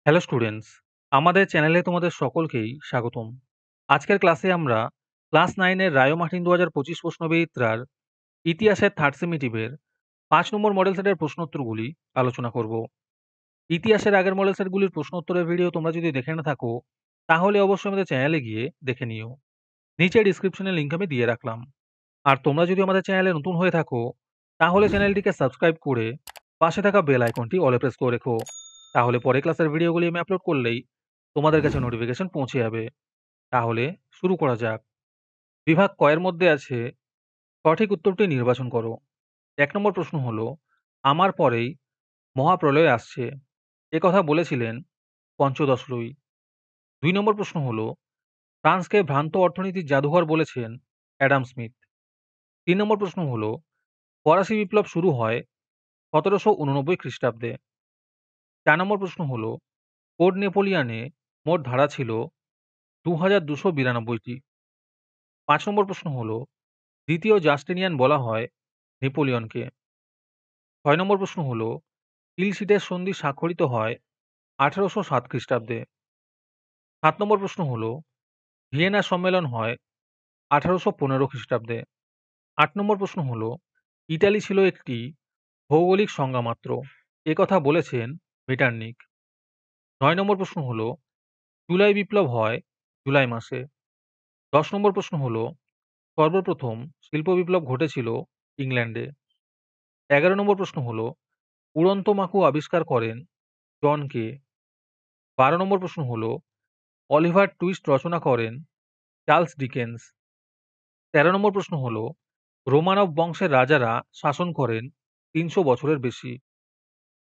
Hello students, আমাদের চ্যানেলে তোমাদের সকলকেই স্বাগতম। আজকের ক্লাসে আমরা ক্লাস 9 এর রায় মার্টিন 2025 প্রশ্নবিচিত্রার ইতিহাসের থার্ড সেমিটিভের 5 নম্বর মডেল সেটের প্রশ্নোত্তরগুলি আলোচনা করব। ইতিহাসের আগের মডেল সেটগুলির প্রশ্নোত্তরের ভিডিও তোমরা যদি দেখে না থাকো, তাহলে অবশ্যই আমাদের চ্যানেলে গিয়ে দেখে নিও। নিচে ডিসক্রিপশনে লিঙ্ক আমি দিয়ে রাখলাম। আর তোমরা যদি আমাদের চ্যানেলে নতুন হয়ে থাকো, তাহলে চ্যানেলটিকে সাবস্ক্রাইব করে পাশে থাকা বেল আইকনটি অলে প্রেস করে রেখো। তাহলে পরে ক্লাসের ভিডিওগুলি আমি আপলোড করলেই তোমাদের কাছে নোটিফিকেশন পৌঁছে যাবে। তাহলে শুরু করা যাক। বিভাগ ক এর মধ্যে আছে সঠিক উত্তরটি নির্বাচন করো। ১ নম্বর প্রশ্ন হলো, আমার পরেই মহাপ্রলয় আসছে। এ কথা বলেছিলেন পঞ্চদশ লুই। ২ নম্বর প্রশ্ন হলো, ফ্রান্সকে ভ্রান্ত অর্থনীতির জাদুঘর বলেছেন অ্যাডাম স্মিথ। ৩ নম্বর প্রশ্ন হলো, ফরাসি বিপ্লব শুরু হয় ১৭৮৯ খ্রিস্টাব্দে। ৪ নম্বর প্রশ্ন হলো, কোড নেপোলিয়নে মোট ধারা ছিল ২,২৯২টি। ৫ নম্বর প্রশ্ন হলো, দ্বিতীয় জাস্টিনিয়ান বলা হয় নেপোলিয়নকে। ৬ নম্বর প্রশ্ন হলো, তিলসিটের সন্ধি স্বাক্ষরিত হয় ১৮০৭ খ্রিস্টাব্দে। ৭ নম্বর প্রশ্ন হলো, ভিয়েনা সম্মেলন হয় ১৮১৫ খ্রিস্টাব্দে। ৮ নম্বর প্রশ্ন হলো, ইটালি ছিল একটি ভৌগোলিক সংজ্ঞা মাত্র। এ কথা বলেছেন মেটার্নিক। ৯ নম্বর প্রশ্ন হলো, জুলাই বিপ্লব হয় জুলাই মাসে। ১০ নম্বর প্রশ্ন হলো, সর্বপ্রথম শিল্প বিপ্লব ঘটেছিল ইংল্যান্ডে। ১১ নম্বর প্রশ্ন হলো, উড়ন্ত মাকু আবিষ্কার করেন জন কে। ১২ নম্বর প্রশ্ন হলো, অলিভার টুইস্ট রচনা করেন চার্লস ডিকেন্স। ১৩ নম্বর প্রশ্ন হলো, রোমানভ বংশের রাজারা শাসন করেন ৩০০ বছরের বেশি।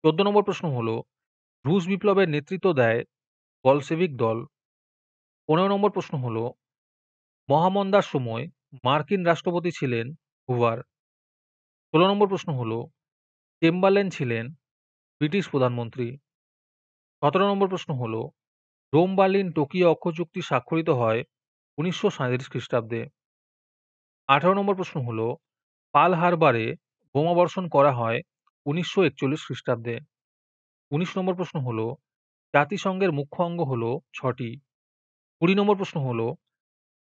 ১৪ নম্বর প্রশ্ন হলো, রুশ বিপ্লবের নেতৃত্ব দেয় বলশেভিক দল। ১৫ নম্বর প্রশ্ন হলো, মহামন্দার সময় মার্কিন রাষ্ট্রপতি ছিলেন হুভার। ১৬ নম্বর প্রশ্ন হলো, চেম্বারলেন ছিলেন ব্রিটিশ প্রধানমন্ত্রী। ১৭ নম্বর প্রশ্ন হলো, রোম বার্লিন টোকিও অক্ষ চুক্তি স্বাক্ষরিত হয় ১৯৩৭ খ্রিস্টাব্দে। ১৮ নম্বর প্রশ্ন হলো, পার্ল হারবারে বোমাবর্ষণ করা হয় ১৯৪১ খ্রিস্টাব্দে। ১৯ নম্বর প্রশ্ন হলো, জাতিসংঘের মুখ্য অঙ্গ হলো ৬টি। ২০ নম্বর প্রশ্ন হলো,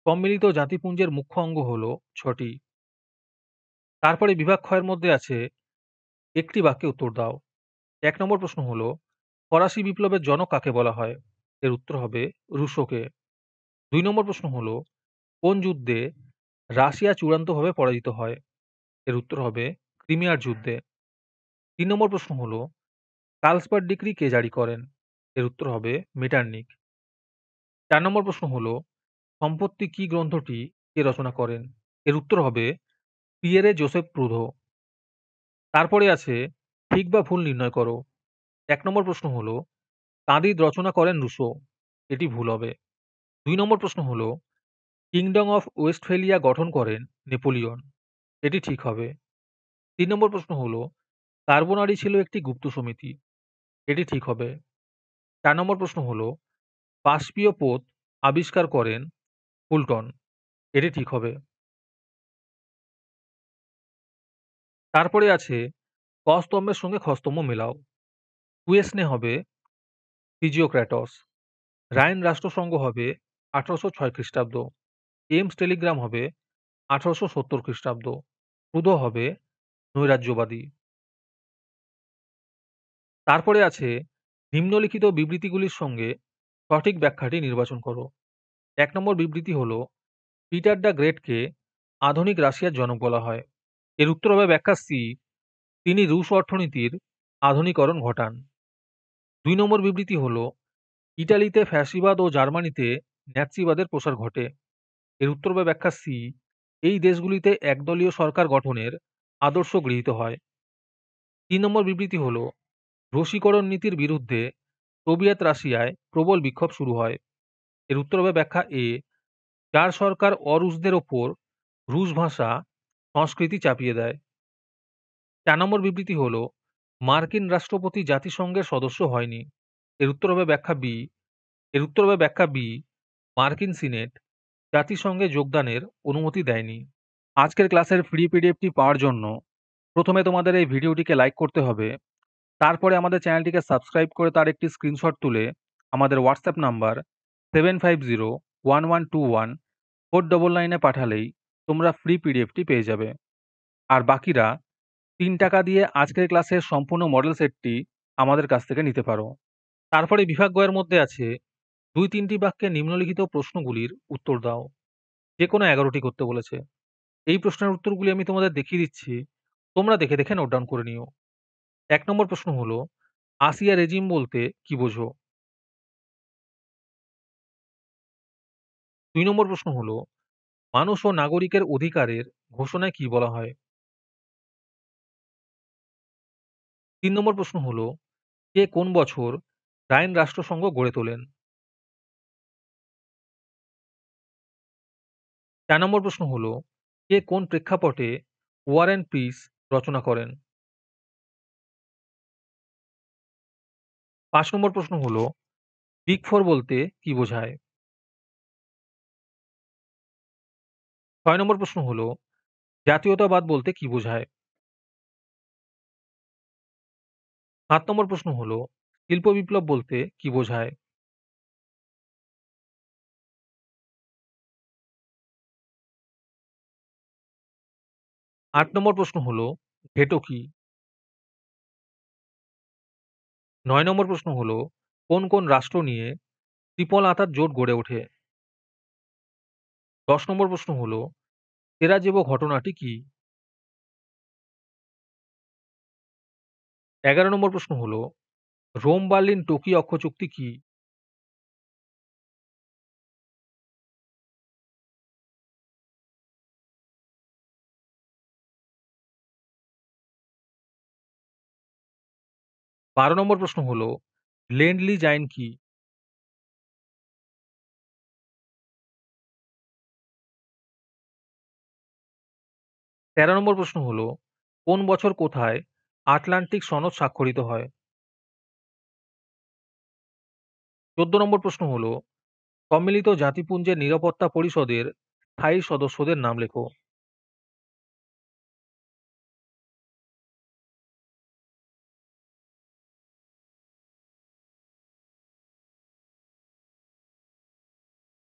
সম্মিলিত জাতিপুঞ্জের মুখ্য অঙ্গ হলো ৬টি। তারপরে বিভাগ খ এর মধ্যে আছে একটি বাক্যে উত্তর দাও। ১ নম্বর প্রশ্ন হলো, ফরাসি বিপ্লবের জনক কাকে বলা হয়? এর উত্তর হবে রুশোকে। ২ নম্বর প্রশ্ন হলো, কোন যুদ্ধে রাশিয়া চূড়ান্তভাবে পরাজিত হয়? এর উত্তর হবে ক্রিমিয়ার যুদ্ধে। ৩ নম্বর প্রশ্ন হলো, কার্লসবার্গ ডিক্রি কে জারি করেন? এর উত্তর হবে মেটার্নিক। ৪ নম্বর প্রশ্ন হলো, সম্পত্তি কি গ্রন্থটি কে রচনা করেন? এর উত্তর হবে পিয়েরে জোসেফ প্রুধো। তারপরে আছে ঠিক বা ভুল নির্ণয় করো। ১ নম্বর প্রশ্ন হলো, তাঁদিদ রচনা করেন রুশো। এটি ভুল হবে। ২ নম্বর প্রশ্ন হলো, কিংডম অফ ওয়েস্টফেলিয়া গঠন করেন নেপোলিয়ন। এটি ঠিক হবে। ৩ নম্বর প্রশ্ন হলো, কার্বোনারি ছিল একটি গুপ্ত সমিতি। এটি ঠিক হবে। ৪ নম্বর প্রশ্ন হলো, বাষ্পীয় পোত আবিষ্কার করেন ফুলটন। এটি ঠিক হবে। তারপরে আছে ক স্তম্ভের সঙ্গে খ স্তম্ভ মেলাও। কুয়েসনে হবে ফিজিওক্র্যাটস। রাইন রাষ্ট্রসংঘ হবে ১৮০৬ খ্রিস্টাব্দ। এমস টেলিগ্রাম হবে ১৮৭০ খ্রিস্টাব্দ। প্রুধো হবে নৈরাজ্যবাদী। তারপরে আছে নিম্নলিখিত বিবৃতিগুলির সঙ্গে সঠিক ব্যাখ্যাটি নির্বাচন করো। ১ নম্বর বিবৃতি হলো, পিটার দ্য গ্রেটকে আধুনিক রাশিয়ার জনক বলা হয়। এর উত্তর হবে ব্যাখ্যা সি, তিনি রুশ অর্থনীতির আধুনিকরণ ঘটান। ২ নম্বর বিবৃতি হলো, ইটালিতে ফ্যাসিবাদ ও জার্মানিতে ন্যাৎসিবাদের প্রসার ঘটে। এর উত্তর হবে ব্যাখ্যা সি, এই দেশগুলিতে একদলীয় সরকার গঠনের আদর্শ গৃহীত হয়। ৩ নম্বর বিবৃতি হলো, রসিকরণ নীতির বিরুদ্ধে সোভিয়েত রাশিয়ায় প্রবল বিক্ষোভ শুরু হয়। এর উত্তর হবে ব্যাখ্যা এ, যার সরকার অরুশদের ওপর রুশ ভাষা সংস্কৃতি চাপিয়ে দেয়। ৪ নম্বর বিবৃতি হলো, মার্কিন রাষ্ট্রপতি জাতিসংঘের সদস্য হয়নি। এর উত্তর হবে ব্যাখ্যা বি। এর উত্তর হবে ব্যাখ্যা বি, মার্কিন সিনেট জাতিসংঘে যোগদানের অনুমতি দেয়নি। আজকের ক্লাসের ফ্রি পিডিএফটি পাওয়ার জন্য প্রথমে তোমাদের এই ভিডিওটিকে লাইক করতে হবে তারপরে আমাদের চ্যানেলটিকে সাবস্ক্রাইব করে তার একটি স্ক্রিনশট তুলে আমাদের হোয়াটসঅ্যাপ নাম্বার 7501121499 এ পাঠালেই তোমরা ফ্রি পিডিএফটি পেয়ে যাবে। আর বাকিরা ৳৩ দিয়ে আজকের ক্লাসের সম্পূর্ণ মডেল সেটটি আমাদের কাছ থেকে নিতে পারো। তারপরে বিভাগ গ এর মধ্যে আছে ২-৩টি বাক্যে নিম্নলিখিত প্রশ্নগুলির উত্তর দাও। যেকোনো ১১টি করতে বলেছে। এই প্রশ্নের উত্তরগুলি আমি তোমাদের দেখিয়ে দিচ্ছি। তোমরা দেখে, দেখে নোট ডাউন করে নিও। ১ নম্বর প্রশ্ন হলো, আসিয়া রেজিম বলতে কি বোঝো? ২ নম্বর প্রশ্ন হলো, মানুষ ও নাগরিকের অধিকারের ঘোষণায় কি বলা হয়? ৩ নম্বর প্রশ্ন হলো, কে কোন বছর রাইন রাষ্ট্রসংঘ গড়ে তোলেন? ৪ নম্বর প্রশ্ন হলো, কে কোন প্রেক্ষাপটে 'ওয়ার অ্যান্ড পিস' রচনা করেন? ৫ নম্বর প্রশ্ন হলো, বিগ ফোর বলতে কি বোঝায়? ৬ নম্বর প্রশ্ন হলো, জাতীয়তাবাদ বলতে কি বোঝায়? ৭ নম্বর প্রশ্ন হলো, শিল্প বিপ্লব বলতে কি বোঝায়? ৮ নম্বর প্রশ্ন হলো, ভেটো কি? ৯ নম্বর প্রশ্ন হলো, কোন কোন রাষ্ট্র নিয়ে ত্রিপল আঁতাত জোট গড়ে ওঠে? ১০ নম্বর প্রশ্ন হলো, সেরাজেভো ঘটনাটি কি? ১১ নম্বর প্রশ্ন হলো, রোম বার্লিন টোকিও অক্ষচুক্তি কি? ১২ নম্বর প্রশ্ন হলো, লেন্ড লিজ আইন কি? ১৩ নম্বর প্রশ্ন হলো, কোন বছর কোথায় আটলান্টিক সনদ স্বাক্ষরিত হয়? ১৪ নম্বর প্রশ্ন হলো, সম্মিলিত জাতিপুঞ্জের নিরাপত্তা পরিষদের স্থায়ী সদস্যদের নাম লেখো।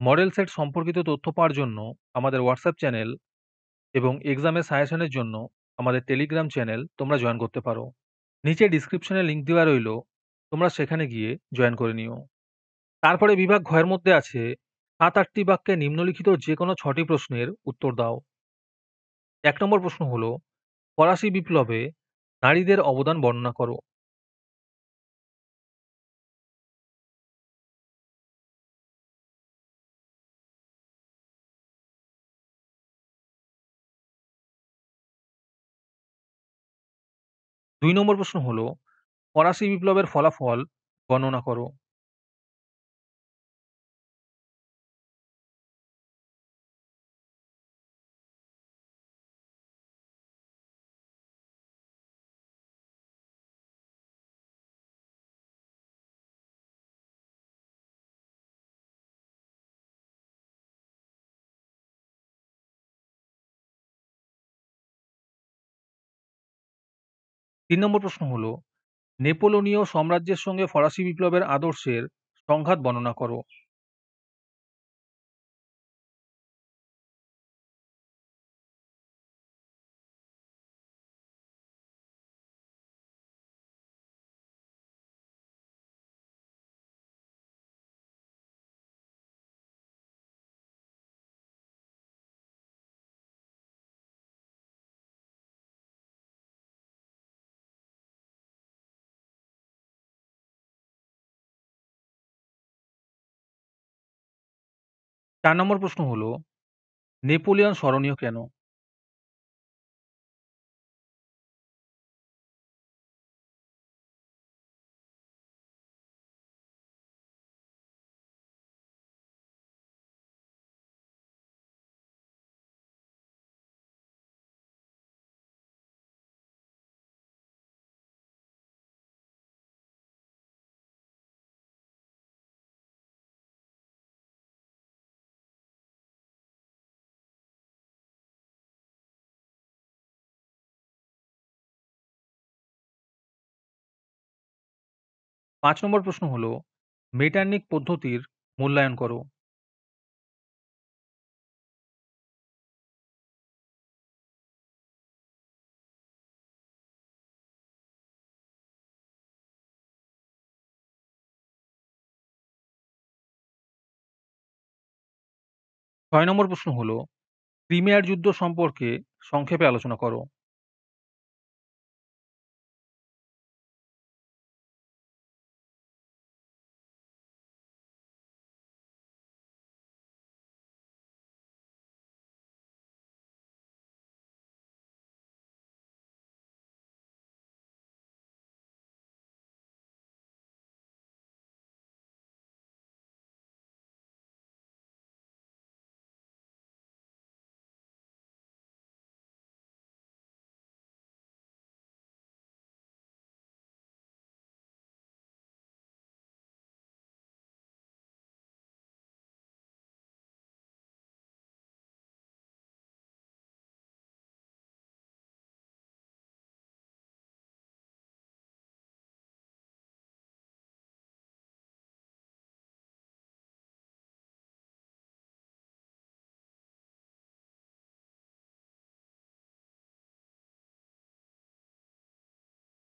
মডেল সেট সম্পর্কিত তথ্য পাওয়ার জন্য আমাদের হোয়াটসঅ্যাপ চ্যানেল এবং এক্সামের সাজেশনের জন্য আমাদের টেলিগ্রাম চ্যানেল তোমরা জয়েন করতে পারো। নিচে ডিসক্রিপশনে লিংক দেওয়া রইলো, তোমরা সেখানে গিয়ে জয়েন করে নিও। তারপরে বিভাগ ঘ এর মধ্যে আছে ৭-৮টি বাক্যে নিম্নলিখিত যেকোনো ৬টি প্রশ্নের উত্তর দাও। ১ নম্বর প্রশ্ন হলো, ফরাসি বিপ্লবে নারীদের অবদান বর্ণনা করো। ২ নম্বর প্রশ্ন হলো, ফরাসি বিপ্লবের ফলাফল বর্ণনা করো। তিন নম্বর প্রশ্ন হলো, নেপোলনীয় সাম্রাজ্যের সঙ্গে ফরাসি বিপ্লবের আদর্শের সংঘাত বর্ণনা করো। চার নম্বর প্রশ্ন হলো, নেপোলিয়ন স্মরণীয় কেন? ৫ নম্বর প্রশ্ন হলো, মেটার্নিক পদ্ধতির মূল্যায়ন করো। ৬ নম্বর প্রশ্ন হলো, ক্রিমিয়ার যুদ্ধ সম্পর্কে সংক্ষেপে আলোচনা করো।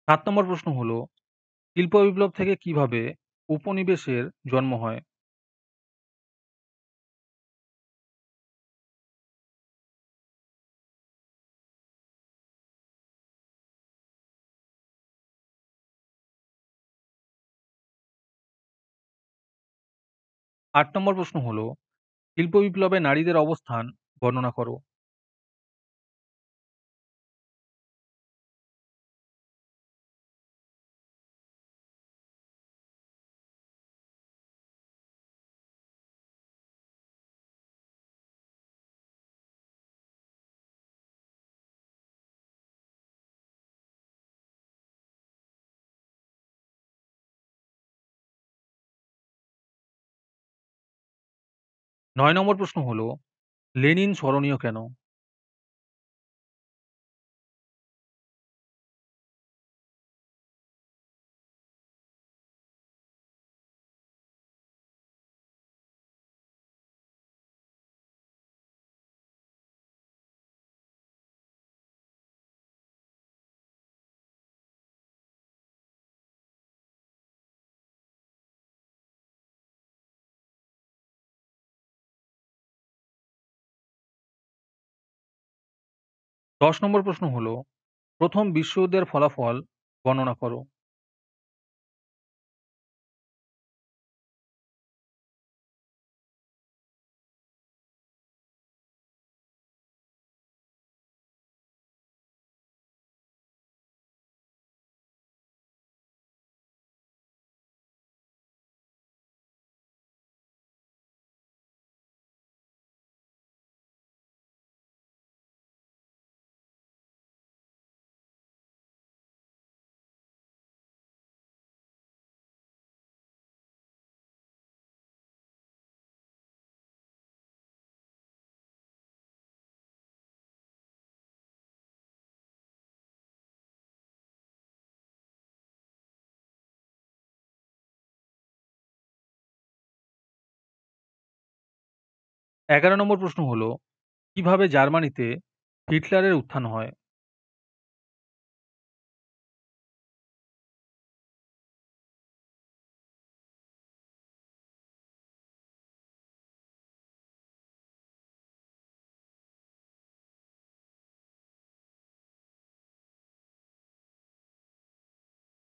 ৭ নম্বর প্রশ্ন হলো, শিল্প বিপ্লব থেকে কিভাবে উপনিবেশের জন্ম হয়? ৮ নম্বর প্রশ্ন হলো, শিল্প বিপ্লবে নারীদের অবস্থান বর্ণনা করো। ৯ নম্বর প্রশ্ন হলো, লেনিন স্মরণীয় কেন? ১০ নম্বর প্রশ্ন হলো, প্রথম বিশ্বযুদ্ধের ফলাফল বর্ণনা করো। ১১ নম্বর প্রশ্ন হলো, কিভাবে জার্মানিতে হিটলারের উত্থান হয়?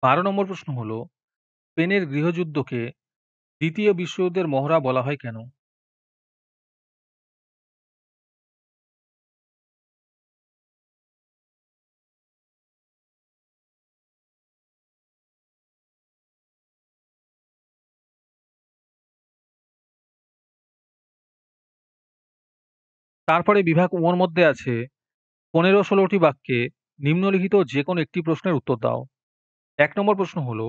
১২ নম্বর প্রশ্ন হলো, স্পেনের গৃহযুদ্ধকে দ্বিতীয় বিশ্বযুদ্ধের মহড়া বলা হয় কেন? 'তারপরে বিভাগ ওর মধ্যে আছে ১৫-১৬টি বাক্যে নিম্নলিখিত যেকোনো একটি প্রশ্নের উত্তর দাও। ১ নম্বর প্রশ্ন হলো,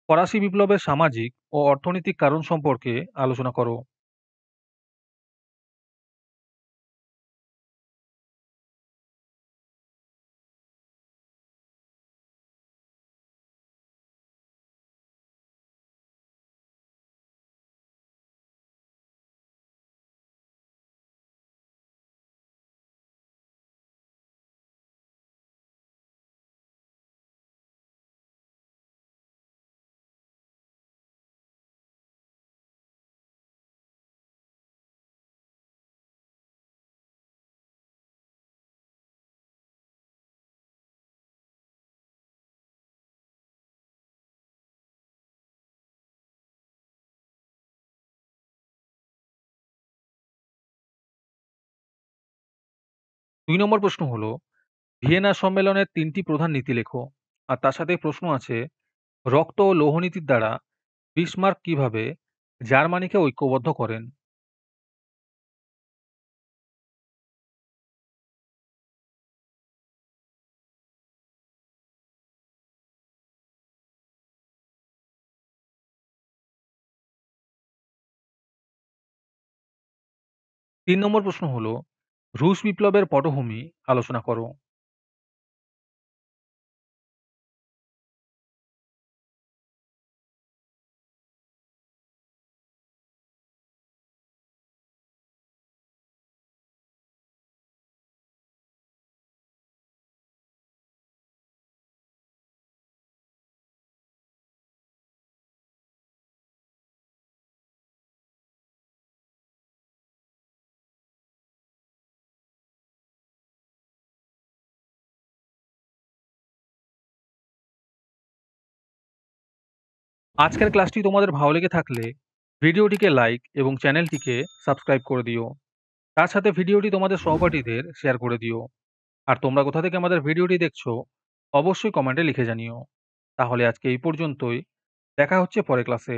ফরাসি বিপ্লবের সামাজিক ও অর্থনৈতিক কারণ সম্পর্কে আলোচনা করো। ২ নম্বর প্রশ্ন হলো, ভিয়েনা সম্মেলনের ৩ টি প্রধান নীতি লেখো। আর তার সাথে প্রশ্ন আছে, রক্ত ও লৌহনীতির দ্বারা বিসমার্ক কিভাবে জার্মানিকে ঐক্যবদ্ধ করেন? ৩ নম্বর প্রশ্ন হলো, রুশ বিপ্লবের পটভূমি আলোচনা করো। আজকের ক্লাসটি তোমাদের ভালো লেগে থাকলে ভিডিওটিকে লাইক এবং চ্যানেলটিকে সাবস্ক্রাইব করে দিও। তার সাথে ভিডিওটি তোমাদের সহপাঠীদের শেয়ার করে দিও। আর তোমরা কোথা থেকে আমাদের ভিডিওটি দেখছো অবশ্যই কমেন্টে লিখে জানিও। তাহলে আজকে এই পর্যন্তই। দেখা হচ্ছে পরের ক্লাসে।